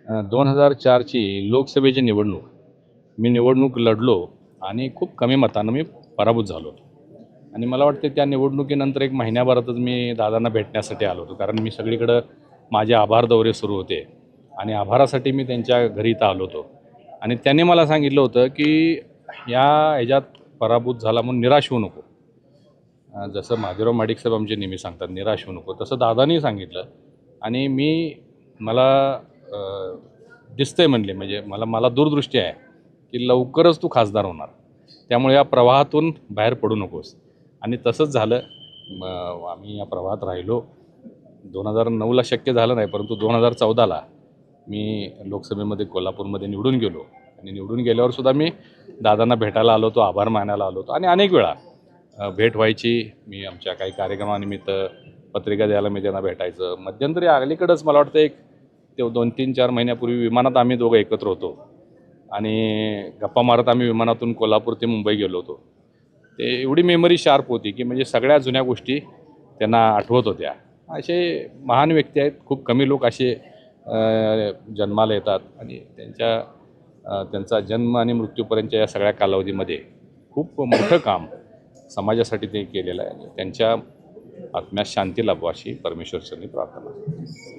2004ची लोकसभेची निवडणूक. मी निवडणूक लढलो आणि खूप कमी मतानं मी पराभूत झालो आणि मला वाटते त्या निवडणुकीनंतर एक महिन्याभरातच मी दादांना भेटण्यासाठी आलो होतो. कारण मी सगळीकडं माझे आभार दौरे सुरू होते आणि आभारासाठी मी त्यांच्या घरी इथं आलो होतो आणि त्यांनी मला सांगितलं होतं की या ह्याच्यात पराभूत झाला म्हणून निराश होऊ नको. जसं महादेवराव माडिक साहेब आमचे नेहमी सांगतात निराश होऊ नको, तसं दादांनी सांगितलं आणि मला दिसतंय म्हणले, म्हणजे मला दूरदृष्टी आहे की लवकरच तू खासदार होणार, त्यामुळे या प्रवाहातून बाहेर पडू नकोस. आणि तसंच झालं. आम्ही या प्रवाहात राहिलो. 2009ला शक्य झालं नाही, परंतु 2014ला मी लोकसभेमध्ये कोल्हापूरमध्ये निवडून गेलो आणि निवडून गेल्यावर सुद्धा मी दादांना भेटायला आलो होतो, आभार मानायला आलो होतो आणि अनेक वेळा भेट व्हायची. मी आमच्या काही कार्यक्रमानिमित्त पत्रिका द्यायला मी त्यांना भेटायचं. मध्यंतरी अलीकडंच मला वाटतं एक 2-3-4 महिन्यापूर्वी विमानात आम्ही दोघं एकत्र होतो आणि गप्पा मारत आम्ही विमानातून कोल्हापूर ते मुंबई गेलो होतो. ते एवढी मेमरी शार्प होती की म्हणजे सगळ्या जुन्या गोष्टी त्यांना आठवत होत्या. असे महान व्यक्ती आहेत. खूप कमी लोक असे जन्माला येतात आणि त्यांचा जन्म आणि मृत्यूपर्यंतच्या या सगळ्या कालावधीमध्ये खूप मोठं काम समाजासाठी ते केलेलं आहे. त्यांच्या आत्म्यास शांती लाभो अशी परमेश्वरचरणी प्रार्थना.